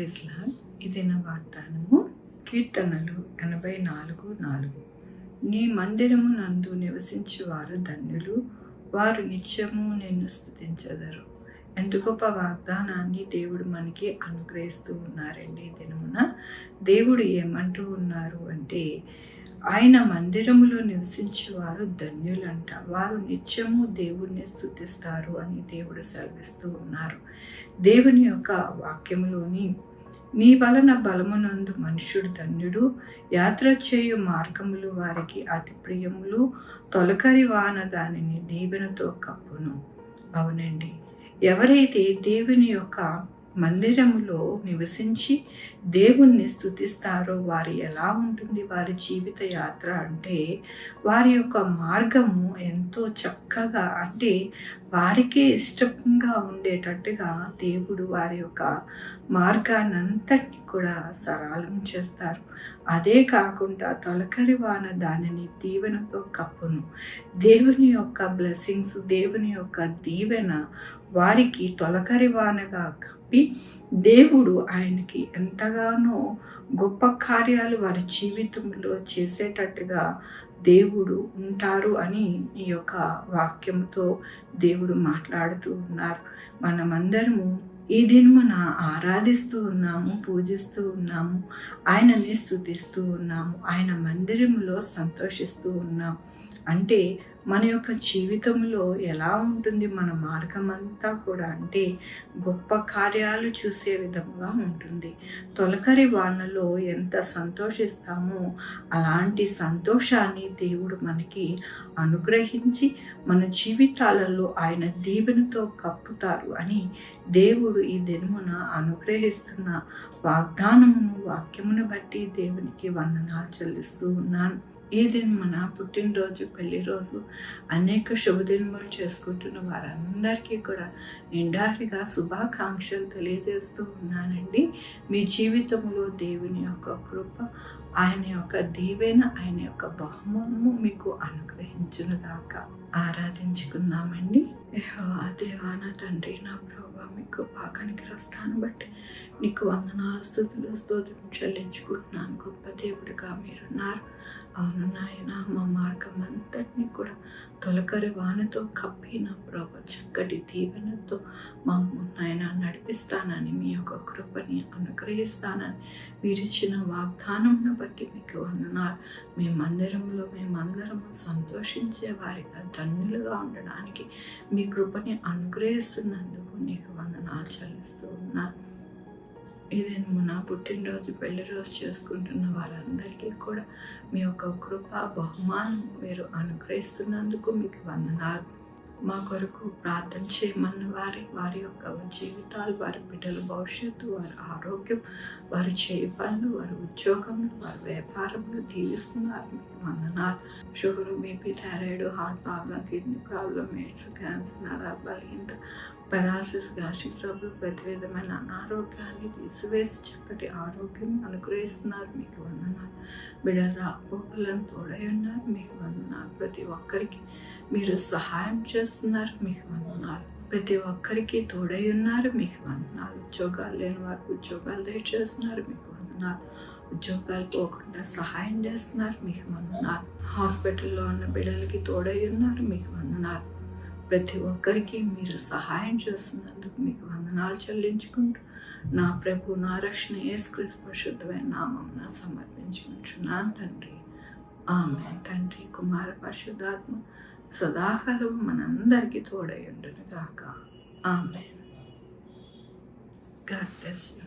Praise lord. ఇది నా వాగ్దానము. కీర్తనలు 84:4. నీ మందిరము నందు నివసించువారు ధన్యులు, వారు నిత్యము నిన్ను స్తుతించెదరు. ఎంత గొప్ప వాగ్దానాన్ని దేవుడు మనకి అనుగ్రహిస్తూ ఉన్నారండి. ఈ దినమున దేవుడు ఏమంటూ ఉన్నారు అంటే, ఆయన మందిరములో నివసించేవారు ధన్యులంట, వారు నిత్యము దేవుణ్ణి స్తుతిస్తారు అని దేవుడు సెలవిస్తూ ఉన్నారు. దేవుని యొక్క వాక్యములోని, నీ వలన బలమునందు మనుష్యుడు ధన్యుడు, యాత్ర చేయు మార్గములు వారికి అతి ప్రియములు, తొలకరి వాన దానిని దీవెనతో కప్పును. అవునండి, ఎవరైతే దేవుని యొక్క మందిరములో నివసించి దేవుణ్ణి స్తుతిస్తారో వారు ఎలా ఉంటుంది వారి జీవిత యాత్ర అంటే, వారి యొక్క మార్గము ఎంతో చక్కగా, అంటే వారికే ఇష్టంగా ఉండేటట్టుగా దేవుడు వారి యొక్క మార్గాన్నంతటిని కూడా సరళం చేస్తారు. అదే కాకుండా తొలకరి వాన దానిని దీవెనతో కప్పును. దేవుని యొక్క బ్లెస్సింగ్స్, దేవుని యొక్క దీవెన వారికి తొలకరి వానగా కప్పి, దేవుడు ఆయనకి ఎంతగానో గొప్ప కార్యాలు వారి జీవితంలో చేసేటట్టుగా దేవుడు ఉంటారు అని ఈ యొక్క వాక్యంతో దేవుడు మాట్లాడుతూ ఉన్నారు. మనమందరము ఈ దినమున ఆరాధిస్తూ ఉన్నాము, పూజిస్తూ ఉన్నాము, ఆయనని స్తుతిస్తూ ఉన్నాము, ఆయన మందిరములో సంతోషిస్తూ ఉన్నాము. అంటే మన యొక్క జీవితంలో ఎలా ఉంటుంది మన మార్గం అంతా కూడా అంటే గొప్ప కార్యాలు చూసే విధంగా ఉంటుంది. తొలకరి వానలో ఎంత సంతోషిస్తామో అలాంటి సంతోషాన్ని దేవుడు మనకి అనుగ్రహించి మన జీవితాలలో ఆయన దీవెనతో కప్పుతారు అని దేవుడు ఈ దినమున అనుగ్రహిస్తున్న వాక్యమును బట్టి దేవునికి వందనాలు చెల్లిస్తూ ఉన్నాను. ఈ దినమున పుట్టినరోజు, పెళ్లి రోజు, అనేక శుభదినములు చేసుకుంటున్న వారందరికీ కూడా నిండారిగా శుభాకాంక్షలు తెలియజేస్తూ ఉన్నానండి. మీ జీవితంలో దేవుని యొక్క కృప, ఆయన యొక్క దీవెన, ఆయన యొక్క బహుమానము మీకు అనుగ్రహించునుగాక. ఆరాధించుకుందామండి. యెహోవా దేవా, నా తండ్రి, నా ప్రభువా, మీకు కృపాకనికర స్థానం బట్టి నీకు వందనాలు, స్తుతులు, స్తోత్రం చెల్లించుకుంటున్నాను. గొప్ప దేవుడిగా మీరున్నారు. అవును నాయన, మా మార్గం అంతటినీ కూడా తొలకరి వానతో కప్పి నా ప్రభు చక్కటి దీవెనతో నాయన నడిపిస్తానని, మీ యొక్క కృపని అనుగ్రహిస్తానని మీరు ఇచ్చిన వాగ్దానంను బట్టి మీకు వందనాలు. మేమందరము సంతోషించే వారిగా ధన్యులుగా ఉండడానికి మీ కృపని అనుగ్రహిస్తున్నందుకు నీకు వందనాలు చెల్లిస్తూ ఉన్నాను. ఇదే నా పుట్టినరోజు, పెళ్లి రోజు చేసుకుంటున్న వారందరికీ కూడా మీ యొక్క కృప, బహుమానం మీరు అనుగ్రహిస్తున్నందుకు మీకు వందనాలు. మా కొరకు ప్రార్థన చేయమన్న వారి యొక్క జీవితాలు, వారి బిడ్డల భవిష్యత్తు, వారి ఆరోగ్యం, వారి చేయి పనులు, వారి ఉద్యోగంలో, వారి వ్యాపారంలో దీవిస్తున్నారు. మీకు వందనాలు. Sugar, BP, thyroid, heart problem, kidney problem, AIDS, cancer, నరాల బలహీనత, పెరాలసిస్, గ్యాస్ట్రిక్ ట్రబుల్, ప్రతి విధమైన అనారోగ్యాన్ని తీసివేసి చక్కటి ఆరోగ్యం అనుగ్రహిస్తున్నారు. మీకు వందనాలు. బిడ్డల రాకపోకలను తోడై ఉన్నారు. మీకు వందనాలు. ప్రతి ఒక్కరికి మీరు సహాయం చేస్తున్నారు. మీకు వందనాలు. ప్రతి ఒక్కరికి తోడై ఉన్నారు. మీకు వందనాలు. ఉద్యోగాలు లేని వారికి ఉద్యోగాలు దయచేస్తున్నారు. మీకు వందనాలు. ఉద్యోగాలు పోకుండా సహాయం చేస్తున్నారు. మీకు వందనాలు. హాస్పిటల్లో ఉన్న బిడ్డలకి తోడై ఉన్నారు. మీకు వందనాలు. ప్రతి ఒక్కరికి మీరు సహాయం చేస్తున్నందుకు మీకు వందనాలు చెల్లించుకుంటూ నా ప్రభు, నా రక్షణ యేసుక్రీస్తు పరిశుద్ధమైన నామమున సమర్పించుకుంటున్నాను తండ్రి. ఆమేన్. తండ్రి, కుమార, పరిశుద్ధాత్మ సదాకాలం మనందరికీ తోడై ఉండును గాక. ఆమేన్. God bless you.